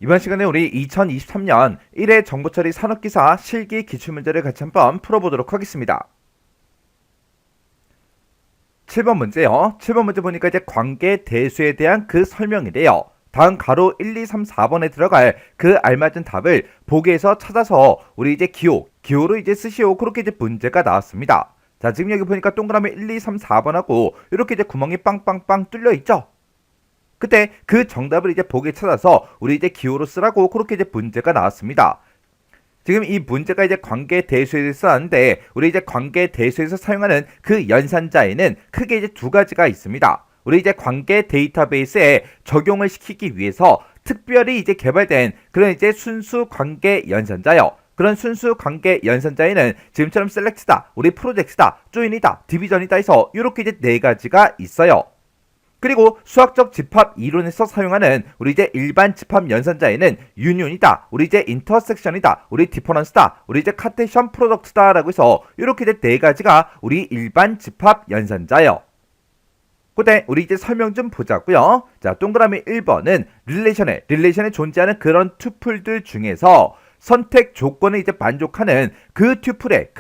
이번 시간에 우리 2023년 1회 정보처리 산업기사 실기 기출문제를 같이 한번 풀어보도록 하겠습니다. 7번 문제요. 7번 문제 보니까 이제 관계 대수에 대한 그 설명이래요. 다음 가로 1, 2, 3, 4번에 들어갈 그 알맞은 답을 보기에서 찾아서 우리 이제 기호로 이제 쓰시오. 그렇게 이제 문제가 나왔습니다. 자, 지금 여기 보니까 동그라미 1, 2, 3, 4번하고 이렇게 이제 구멍이 빵빵빵 뚫려 있죠. 그때 그 정답을 이제 보기에 찾아서 우리 이제 기호로 쓰라고 그렇게 이제 문제가 나왔습니다. 지금 이 문제가 이제 관계 대수에서 하는데 우리 이제 관계 대수에서 사용하는 그 연산자에는 크게 이제 두 가지가 있습니다. 우리 이제 관계 데이터베이스에 적용을 시키기 위해서 특별히 이제 개발된 그런 이제 순수 관계 연산자요. 그런 순수 관계 연산자에는 지금처럼 셀렉트다, 우리 프로젝트다, 조인이다, 디비전이다 해서 이렇게 이제 네 가지가 있어요. 그리고 수학적 집합 이론에서 사용하는 우리 이제 일반 집합 연산자에는 유니온이다, 우리 이제 인터섹션이다, 우리 디퍼런스다, 우리 이제 카테션 프로덕트다 라고 해서 이렇게 이제 네 가지가 우리 일반 집합 연산자예요. 그때 우리 이제 설명 좀 보자고요. 자, 동그라미 1번은 릴레이션에 존재하는 그런 투플들 중에서 선택 조건에 이제 만족하는 그 튜플의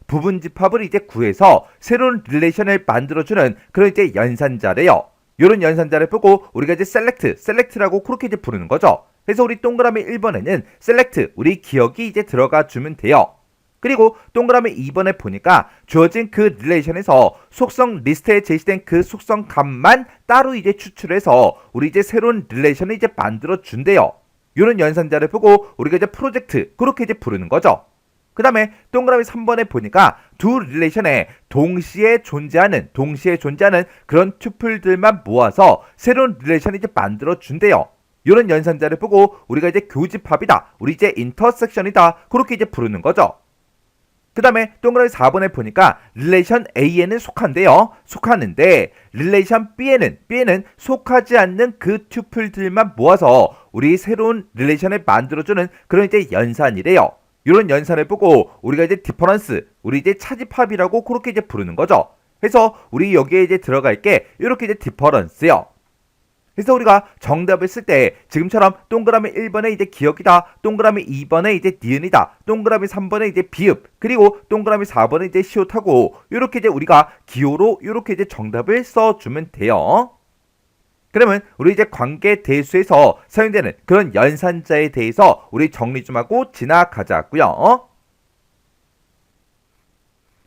부분 집합을 이제 구해서 새로운 릴레이션을 만들어주는 그런 이제 연산자래요. 이런 연산자를 보고 우리가 이제 셀렉트라고 그렇게 이제 부르는 거죠. 그래서 우리 동그라미 1번에는 셀렉트, 우리 기억이 이제 들어가 주면 돼요. 그리고 동그라미 2번에 보니까 주어진 그 릴레이션에서 속성 리스트에 제시된 그 속성 값만 따로 이제 추출해서 우리 이제 새로운 릴레이션을 이제 만들어 준대요. 이런 연산자를 보고 우리가 이제 프로젝트 그렇게 이제 부르는 거죠. 그 다음에 동그라미 3번에 보니까 두 릴레이션에 동시에 존재하는 그런 튜플들만 모아서 새로운 릴레이션을 이제 만들어 준대요. 이런 연산자를 보고 우리가 이제 교집합이다, 우리 이제 인터섹션이다 그렇게 이제 부르는 거죠. 그 다음에 동그라미 4번에 보니까 릴레이션 A에는 속하는데 릴레이션 B에는 속하지 않는 그 튜플들만 모아서 우리 새로운 릴레이션을 만들어주는 그런 이제 연산이래요. 이런 연산을 보고 우리가 이제 디퍼런스, 우리 이제 차집합이라고 그렇게 이제 부르는 거죠. 그래서 우리 여기에 이제 들어갈 게 이렇게 이제 디퍼런스요. 그래서 우리가 정답을 쓸 때 지금처럼 동그라미 1번에 이제 기억이다, 동그라미 2번에 이제 니은이다, 동그라미 3번에 이제 비읍, 그리고 동그라미 4번에 이제 시옷하고 이렇게 이제 우리가 기호로 이렇게 이제 정답을 써주면 돼요. 그러면 우리 이제 관계 대수에서 사용되는 그런 연산자에 대해서 우리 정리 좀 하고 지나가자고요.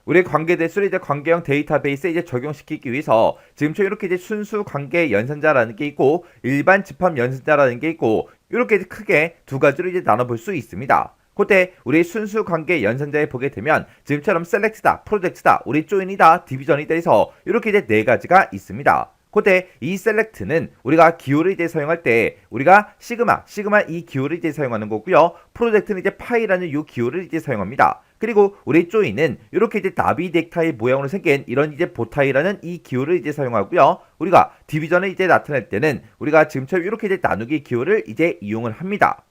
우리 관계 대수를 이제 관계형 데이터베이스에 이제 적용시키기 위해서 지금처럼 이렇게 이제 순수 관계 연산자라는 게 있고 일반 집합 연산자라는 게 있고 이렇게 이제 크게 두 가지로 이제 나눠볼 수 있습니다. 그때 우리 순수 관계 연산자에 보게 되면 지금처럼 셀렉트다, 프로젝트다, 우리 조인이다, 디비전이다 해서 이렇게 이제 네 가지가 있습니다. 그때 이 셀렉트는 우리가 기호를 이제 사용할 때 우리가 시그마 이 기호를 이제 사용하는 거고요. 프로젝트는 이제 파이라는 이 기호를 이제 사용합니다. 그리고 우리 조인은 이렇게 이제 나비 넥타이 모양으로 생긴 이런 이제 보타이라는 이 기호를 이제 사용하고요. 우리가 디비전을 이제 나타낼 때는 우리가 지금처럼 이렇게 이제 나누기 기호를 이제 이용을 합니다.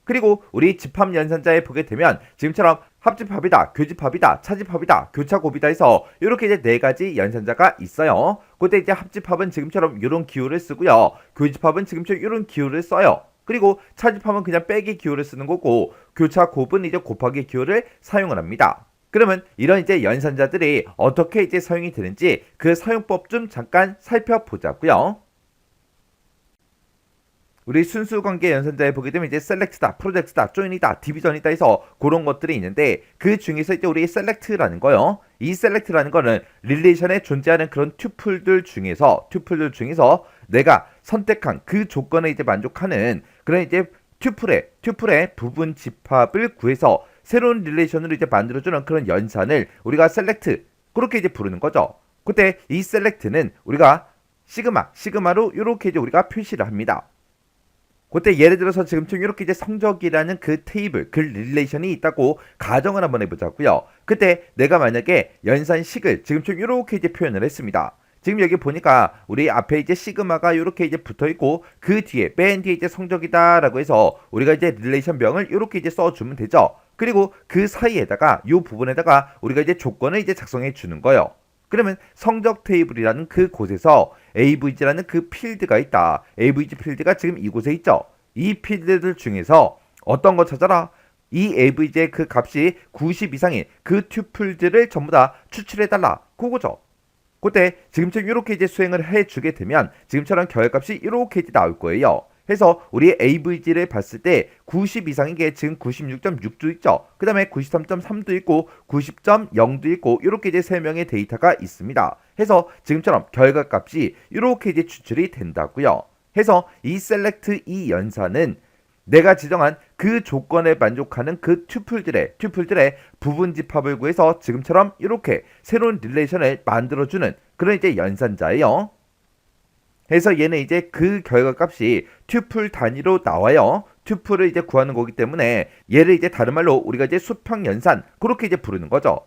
그리고 우리 집합 연산자에 보게 되면 지금처럼 합집합이다, 교집합이다, 차집합이다, 교차곱이다 해서 이렇게 이제 네 가지 연산자가 있어요. 그때 이제 합집합은 지금처럼 이런 기호를 쓰고요. 교집합은 지금처럼 이런 기호를 써요. 그리고 차집합은 그냥 빼기 기호를 쓰는 거고 교차곱은 이제 곱하기 기호를 사용을 합니다. 그러면 이런 이제 연산자들이 어떻게 이제 사용이 되는지 그 사용법 좀 잠깐 살펴보자고요. 우리 순수 관계 연산자에 보게 되면 이제 셀렉트다, 프로젝트다, 조인이다, 디비전이다 해서 그런 것들이 있는데 그 중에서 이제 우리 셀렉트라는 거요. 이 셀렉트라는 거는 릴레이션에 존재하는 그런 튜플들 중에서 내가 선택한 그 조건에 이제 만족하는 그런 이제 튜플의 부분 집합을 구해서 새로운 릴레이션으로 이제 만들어주는 그런 연산을 우리가 셀렉트 그렇게 이제 부르는 거죠. 그때 이 셀렉트는 우리가 시그마로 이렇게 이제 우리가 표시를 합니다. 그때 예를 들어서 지금처럼 이렇게 이제 성적이라는 그 테이블, 그 릴레이션이 있다고 가정을 한번 해보자고요. 그때 내가 만약에 연산식을 지금처럼 이렇게 이제 표현을 했습니다. 지금 여기 보니까 우리 앞에 이제 시그마가 이렇게 이제 붙어 있고 그 뒤에 맨 뒤에 이제 성적이다라고 해서 우리가 이제 릴레이션 명을 이렇게 이제 써주면 되죠. 그리고 그 사이에다가 이 부분에다가 우리가 이제 조건을 이제 작성해 주는 거예요. 그러면 성적 테이블이라는 그 곳에서 AVG라는 그 필드가 있다. AVG 필드가 지금 이곳에 있죠. 이 필드들 중에서 어떤 거 찾아라? 이 avg의 그 값이 90 이상인 그 튜플들을 전부 다 추출해달라. 그거죠. 그때 지금처럼 이렇게 이제 수행을 해주게 되면 지금처럼 결과값이 이렇게 이제 나올 거예요. 해서 우리 avg를 봤을 때 90 이상인 게 지금 96.6도 있죠. 그 다음에 93.3도 있고 90.0도 있고 이렇게 이제 세 명의 데이터가 있습니다. 해서 지금처럼 결과값이 이렇게 이제 추출이 된다고요. 해서 이 select 이 연산은 내가 지정한 그 조건에 만족하는 그 튜플들의 부분 집합을 구해서 지금처럼 이렇게 새로운 릴레이션을 만들어주는 그런 이제 연산자예요. 해서 얘는 이제 그 결과값이 튜플 단위로 나와요. 튜플을 이제 구하는 거기 때문에 얘를 이제 다른 말로 우리가 이제 수평 연산 그렇게 이제 부르는 거죠.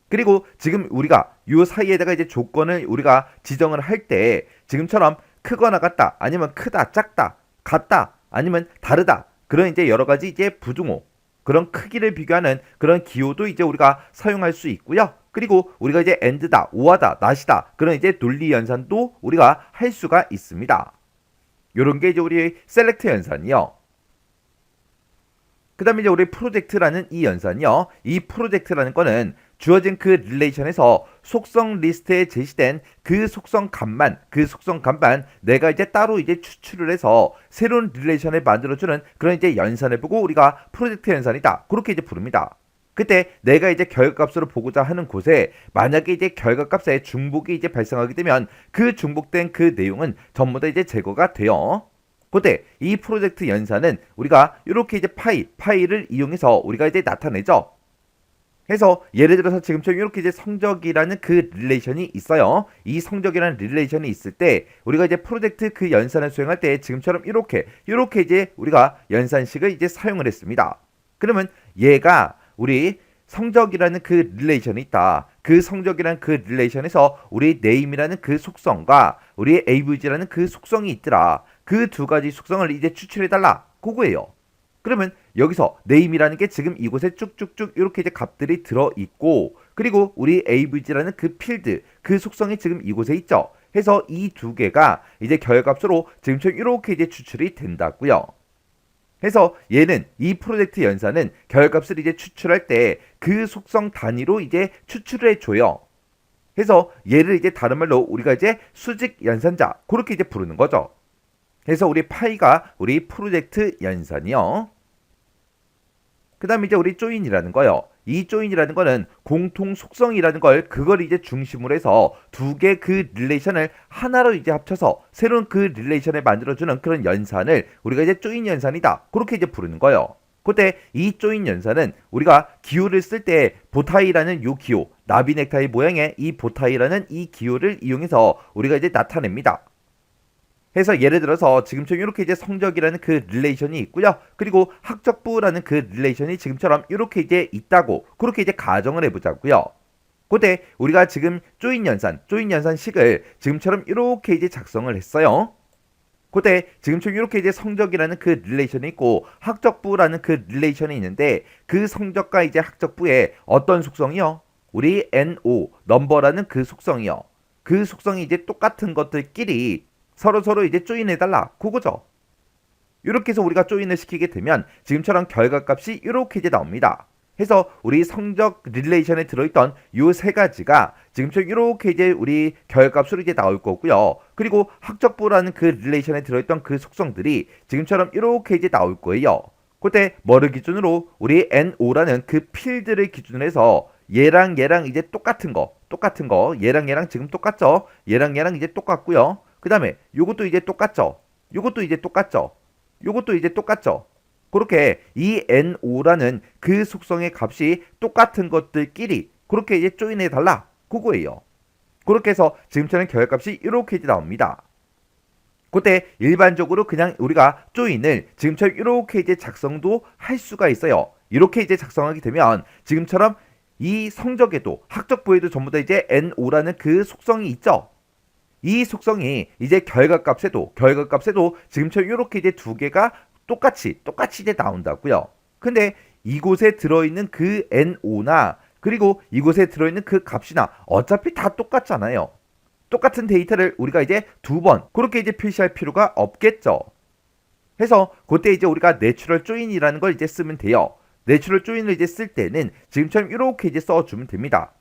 그리고 지금 우리가 요 사이에다가 이제 조건을 우리가 지정을 할 때 지금처럼 크거나 같다 아니면 크다 작다 같다 아니면 다르다 그런 이제 여러 가지 이제 부등호 그런 크기를 비교하는 그런 기호도 이제 우리가 사용할 수 있고요. 그리고 우리가 이제 and다, or다, not이다 그런 이제 논리 연산도 우리가 할 수가 있습니다. 요런 게 이제 우리 select 연산이요. 그 다음에 이제 우리 프로젝트라는 이 연산이요. 이 프로젝트라는 거는 주어진 그 릴레이션에서 속성 리스트에 제시된 그 속성 값만 내가 이제 따로 이제 추출을 해서 새로운 릴레이션을 만들어주는 그런 이제 연산을 보고 우리가 프로젝트 연산이다. 그렇게 이제 부릅니다. 그때 내가 이제 결과값으로 보고자 하는 곳에 만약에 이제 결과값에 중복이 이제 발생하게 되면 그 중복된 그 내용은 전부 다 이제 제거가 돼요. 그때 이 프로젝트 연산은 우리가 이렇게 이제 파이를 이용해서 우리가 이제 나타내죠. 해서 예를 들어서 지금처럼 이렇게 이제 성적이라는 그 릴레이션이 있어요. 이 성적이라는 릴레이션이 있을 때 우리가 이제 프로젝트 그 연산을 수행할 때 지금처럼 이렇게 이제 우리가 연산식을 이제 사용을 했습니다. 그러면 얘가 우리 성적이라는 그 릴레이션이 있다. 그 성적이라는 그 릴레이션에서 우리 name이라는 그 속성과 우리 avg라는 그 속성이 있더라. 그 두 가지 속성을 이제 추출해달라. 그거예요. 그러면 여기서 name이라는 게 지금 이곳에 쭉쭉쭉 이렇게 이제 값들이 들어있고 그리고 우리 avg라는 그 필드 그 속성이 지금 이곳에 있죠. 해서 이 두 개가 이제 결과값으로 지금처럼 이렇게 이제 추출이 된다고요. 해서 얘는 이 프로젝트 연산은 결과값을 이제 추출할 때 그 속성 단위로 이제 추출을 해줘요. 해서 얘를 이제 다른 말로 우리가 이제 수직 연산자 그렇게 이제 부르는 거죠. 해서 우리 파이가 우리 프로젝트 연산이요. 그 다음에 이제 우리 조인이라는 거요. 이 조인이라는 거는 공통 속성이라는 걸 그걸 이제 중심으로 해서 두 개 그 릴레이션을 하나로 이제 합쳐서 새로운 그 릴레이션을 만들어주는 그런 연산을 우리가 이제 조인 연산이다. 그렇게 이제 부르는 거예요. 그때 이 조인 연산은 우리가 기호를 쓸 때 보타이라는 요 기호, 나비 넥타이 모양의 이 보타이라는 이 기호를 이용해서 우리가 이제 나타냅니다. 해서 예를 들어서 지금처럼 이렇게 이제 성적이라는 그 릴레이션이 있고요. 그리고 학적부라는 그 릴레이션이 지금처럼 이렇게 이제 있다고 그렇게 이제 가정을 해보자고요. 그때 우리가 지금 조인 연산식을 지금처럼 이렇게 이제 작성을 했어요. 그때 지금처럼 이렇게 이제 성적이라는 그 릴레이션이 있고 학적부라는 그 릴레이션이 있는데 그 성적과 이제 학적부의 어떤 속성이요? 우리 NO, 넘버라는 그 속성이요. 그 속성이 이제 똑같은 것들끼리 서로 이제 조인해달라. 그거죠. 이렇게 해서 우리가 조인을 시키게 되면 지금처럼 결과값이 이렇게 이제 나옵니다. 해서 우리 성적 릴레이션에 들어있던 요 세 가지가 지금처럼 이렇게 이제 우리 결과값으로 이제 나올 거고요. 그리고 학적부라는 그 릴레이션에 들어있던 그 속성들이 지금처럼 이렇게 이제 나올 거예요. 그때 뭐를 기준으로 우리 NO라는 그 필드를 기준으로 해서 얘랑 이제 똑같은 거 얘랑 지금 똑같죠? 얘랑 이제 똑같고요. 그 다음에 요것도 이제 똑같죠? 요것도 이제 똑같죠? 그렇게 이 NO라는 그 속성의 값이 똑같은 것들끼리 그렇게 이제 조인해 달라. 그거예요. 그렇게 해서 지금처럼 결과값이 이렇게 이제 나옵니다. 그때 일반적으로 그냥 우리가 조인을 지금처럼 이렇게 이제 작성도 할 수가 있어요. 이렇게 이제 작성하게 되면 지금처럼 이 성적에도 학적부에도 전부 다 이제 NO라는 그 속성이 있죠. 이 속성이 이제 결과값에도 지금처럼 이렇게 이제 두 개가 똑같이 이제 나온다고요. 근데 이곳에 들어있는 그 NO나 그리고 이곳에 들어있는 그 값이나 어차피 다 똑같잖아요. 똑같은 데이터를 우리가 이제 두 번 그렇게 이제 표시할 필요가 없겠죠. 해서 그때 이제 우리가 내추럴 조인이라는 걸 이제 쓰면 돼요. 내추럴 조인을 이제 쓸 때는 지금처럼 이렇게 이제 써주면 됩니다.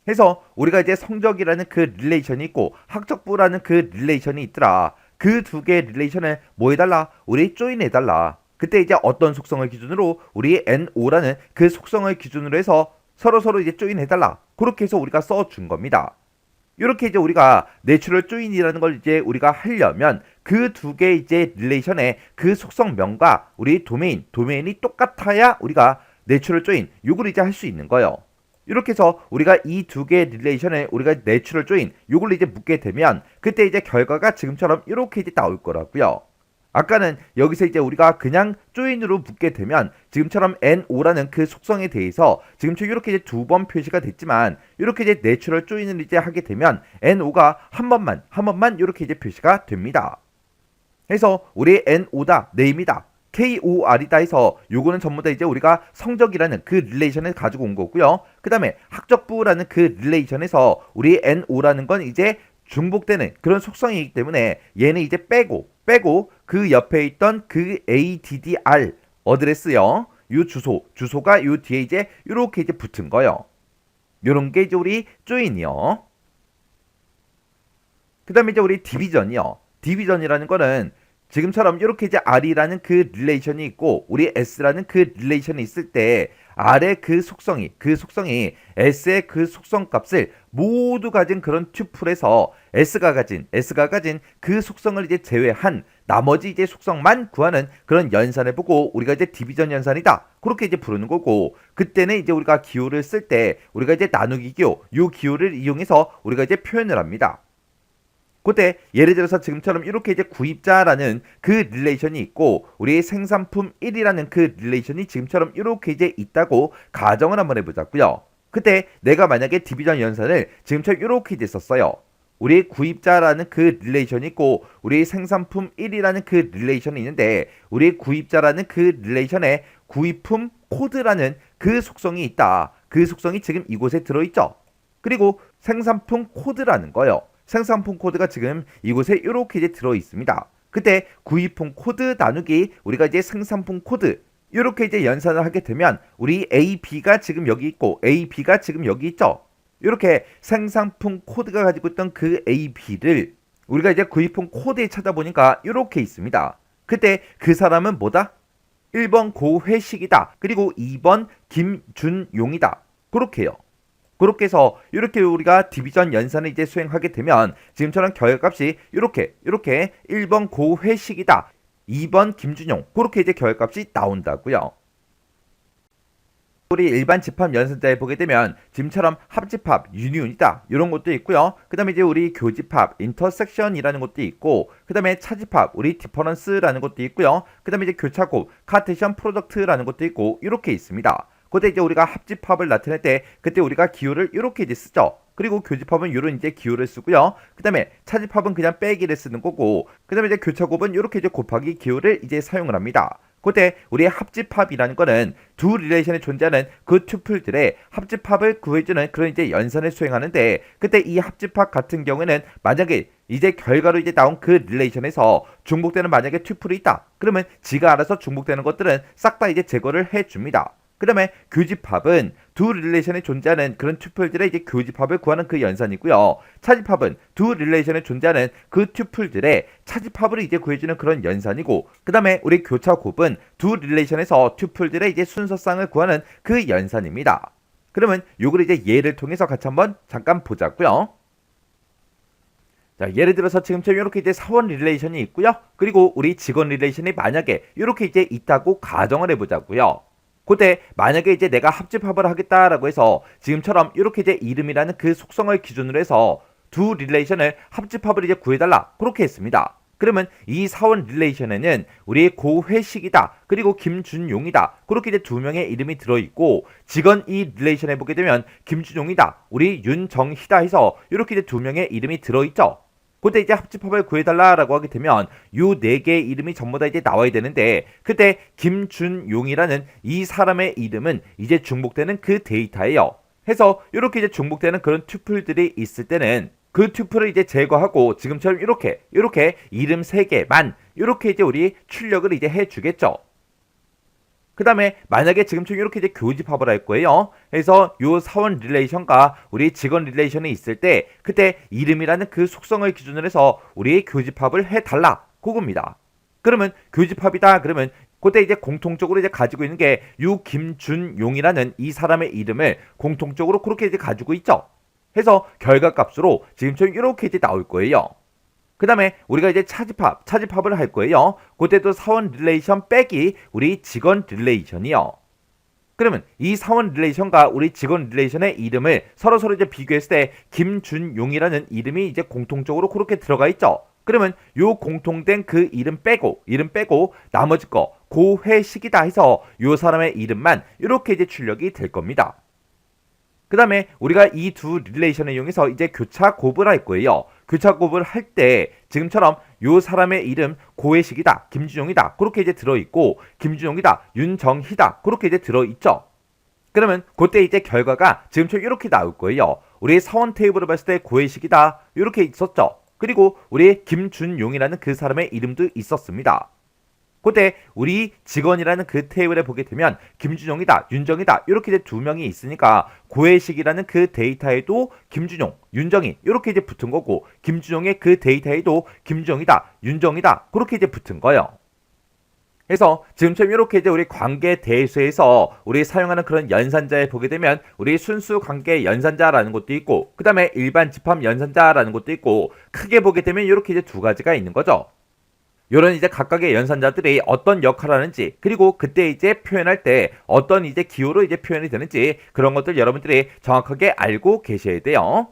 해서 우리가 이제 성적이라는 그 릴레이션이 있고 학적부라는 그 릴레이션이 있더라. 그 두 개의 릴레이션을 뭐 해달라? 우리 조인해달라. 그때 이제 어떤 속성을 기준으로 우리 NO라는 그 속성을 기준으로 해서 서로 이제 조인해달라. 그렇게 해서 우리가 써준 겁니다. 이렇게 이제 우리가 내추럴 조인이라는 걸 이제 우리가 하려면 그 두 개의 이제 릴레이션의 그 속성명과 우리 도메인이 똑같아야 우리가 내추럴 조인 요걸 이제 할 수 있는 거예요. 이렇게 해서 우리가 이 두 개의 릴레이션에 우리가 내추럴 조인 요걸 이제 묻게 되면 그때 이제 결과가 지금처럼 이렇게 이제 나올 거라고요. 아까는 여기서 이제 우리가 그냥 조인으로 묶게 되면 지금처럼 NO라는 그 속성에 대해서 지금처럼 이렇게 이제 두 번 표시가 됐지만 이렇게 이제 내추럴 조인을 이제 하게 되면 NO가 한 번만 이렇게 이제 표시가 됩니다. 해서 우리 NO다, 네임이다, KOR이다 해서 요거는 전부 다 이제 우리가 성적이라는 그 릴레이션을 가지고 온 거고요. 그 다음에 학적부라는 그 릴레이션에서 우리 NO라는 건 이제 중복되는 그런 속성이기 때문에 얘는 이제 빼고 그 옆에 있던 그 ADDR 어드레스요. 요 주소가 요 뒤에 이제 요렇게 이제 붙은 거요. 요런 게 이제 우리 조인이요. 그 다음에 이제 우리 디비전이요. 디비전이라는 거는 지금처럼 이렇게 이제 R이라는 그 릴레이션이 있고 우리 S라는 그 릴레이션이 있을 때 R의 그 속성이 S의 그 속성 값을 모두 가진 그런 튜플에서 S가 가진 그 속성을 이제 제외한 나머지 이제 속성만 구하는 그런 연산을 보고 우리가 이제 디비전 연산이다. 그렇게 이제 부르는 거고 그때는 이제 우리가 기호를 쓸 때 우리가 이제 나누기 기호 요 기호를 이용해서 우리가 이제 표현을 합니다. 그때 예를 들어서 지금처럼 이렇게 이제 구입자라는 그 릴레이션이 있고 우리 생산품 1이라는 그 릴레이션이 지금처럼 이렇게 이제 있다고 가정을 한번 해보자고요. 그때 내가 만약에 디비전 연산을 지금처럼 이렇게 이제 썼어요. 우리 구입자라는 그 릴레이션이 있고 우리 생산품 1이라는 그 릴레이션이 있는데 우리 구입자라는 그 릴레이션에 구입품 코드라는 그 속성이 있다. 그 속성이 지금 이곳에 들어있죠. 그리고 생산품 코드라는 거요. 생산품 코드가 지금 이곳에 이렇게 이제 들어 있습니다. 그때 구입품 코드 나누기 우리가 이제 생산품 코드 이렇게 이제 연산을 하게 되면 우리 AB가 지금 여기 있고 AB가 지금 여기 있죠. 이렇게 생산품 코드가 가지고 있던 그 AB를 우리가 이제 구입품 코드에 찾아보니까 이렇게 있습니다. 그때 그 사람은 뭐다? 1번 고회식이다. 그리고 2번 김준용이다. 그렇게요. 그렇게 해서 이렇게 우리가 디비전 연산을 이제 수행하게 되면 지금처럼 결과값이 이렇게 1번 고회식이다. 2번 김준용 그렇게 이제 결과값이 나온다고요. 우리 일반 집합 연산자에 보게 되면 지금처럼 합집합, 유니온이다 이런 것도 있고요. 그 다음에 이제 우리 교집합, 인터섹션이라는 것도 있고 그 다음에 차집합, 우리 디퍼런스라는 것도 있고요. 그 다음에 이제 교차곱, 카테시언 프로덕트라는 것도 있고 이렇게 있습니다. 그때 이제 우리가 합집합을 나타낼 때 그때 우리가 기호를 이렇게 이제 쓰죠. 그리고 교집합은 이런 이제 기호를 쓰고요. 그 다음에 차집합은 그냥 빼기를 쓰는 거고 그 다음에 이제 교차곱은 이렇게 이제 곱하기 기호를 이제 사용을 합니다. 그때 우리의 합집합이라는 거는 두 릴레이션에 존재하는 그 튜플들의 합집합을 구해주는 그런 이제 연산을 수행하는데 그때 이 합집합 같은 경우에는 만약에 이제 결과로 이제 나온 그 릴레이션에서 중복되는 만약에 튜플이 있다. 그러면 지가 알아서 중복되는 것들은 싹 다 이제 제거를 해줍니다. 그 다음에 교집합은 두 릴레이션에 존재하는 그런 튜플들의 이제 교집합을 구하는 그 연산이고요. 차집합은 두 릴레이션에 존재하는 그 튜플들의 차집합을 이제 구해주는 그런 연산이고 그 다음에 우리 교차곱은 두 릴레이션에서 튜플들의 이제 순서상을 구하는 그 연산입니다. 그러면 요걸 이제 예를 통해서 같이 한번 잠깐 보자고요. 자, 예를 들어서 지금처럼 이렇게 이제 사원 릴레이션이 있고요. 그리고 우리 직원 릴레이션이 만약에 이렇게 이제 있다고 가정을 해보자고요. 그때 만약에 이제 내가 합집합을 하겠다라고 해서 지금처럼 이렇게 이제 이름이라는 그 속성을 기준으로 해서 두 릴레이션을 합집합을 이제 구해달라 그렇게 했습니다. 그러면 이 사원 릴레이션에는 우리 고회식이다 그리고 김준용이다 그렇게 이제 두 명의 이름이 들어있고 직원 이 릴레이션에 보게 되면 김준용이다 우리 윤정희다 해서 이렇게 이제 두 명의 이름이 들어있죠. 그때 이제 합집합을 구해달라라고 하게 되면 요 네 개의 이름이 전부 다 이제 나와야 되는데 그때 김준용이라는 이 사람의 이름은 이제 중복되는 그 데이터예요. 해서 이렇게 이제 중복되는 그런 튜플들이 있을 때는 그 튜플을 이제 제거하고 지금처럼 이렇게 이름 3개만 이렇게 이제 우리 출력을 이제 해주겠죠. 그 다음에 만약에 지금처럼 이렇게 이제 교집합을 할 거예요. 그래서 요 사원 릴레이션과 우리 직원 릴레이션이 있을 때 그때 이름이라는 그 속성을 기준으로 해서 우리 교집합을 해달라. 그겁니다. 그러면 교집합이다. 그러면 그때 이제 공통적으로 이제 가지고 있는 게 유김준용이라는 이 사람의 이름을 공통적으로 그렇게 이제 가지고 있죠. 해서 결과값으로 지금처럼 이렇게 이제 나올 거예요. 그 다음에 우리가 이제 차집합을 할 거예요. 그때도 사원 릴레이션 빼기 우리 직원 릴레이션이요. 그러면 이 사원 릴레이션과 우리 직원 릴레이션의 이름을 서로 이제 비교했을 때 김준용이라는 이름이 이제 공통적으로 그렇게 들어가 있죠. 그러면 요 공통된 그 이름 빼고 나머지 거 고회식이다 해서 요 사람의 이름만 이렇게 이제 출력이 될 겁니다. 그 다음에 우리가 이 두 릴레이션을 이용해서 이제 교차 곱을 할 거예요. 교차 곱을 할 때 지금처럼 요 사람의 이름 고해식이다, 김준용이다 그렇게 이제 들어있고 김준용이다, 윤정희다 그렇게 이제 들어있죠. 그러면 그때 이제 결과가 지금처럼 이렇게 나올 거예요. 우리 사원 테이블을 봤을 때 고해식이다 이렇게 있었죠. 그리고 우리 김준용이라는 그 사람의 이름도 있었습니다. 그때 우리 직원이라는 그 테이블에 보게 되면 김준용이다, 윤정이다 이렇게 이제 두 명이 있으니까 고해식이라는 그 데이터에도 김준용, 윤정이 이렇게 이제 붙은 거고 김준용의 그 데이터에도 김준용이다, 윤정이다 그렇게 이제 붙은 거예요. 그래서 지금처럼 이렇게 이제 우리 관계 대수에서 우리 사용하는 그런 연산자에 보게 되면 우리 순수 관계 연산자라는 것도 있고 그 다음에 일반 집합 연산자라는 것도 있고 크게 보게 되면 이렇게 이제 두 가지가 있는 거죠. 요런 이제 각각의 연산자들이 어떤 역할을 하는지 그리고 그때 이제 표현할 때 어떤 이제 기호로 이제 표현이 되는지 그런 것들 여러분들이 정확하게 알고 계셔야 돼요.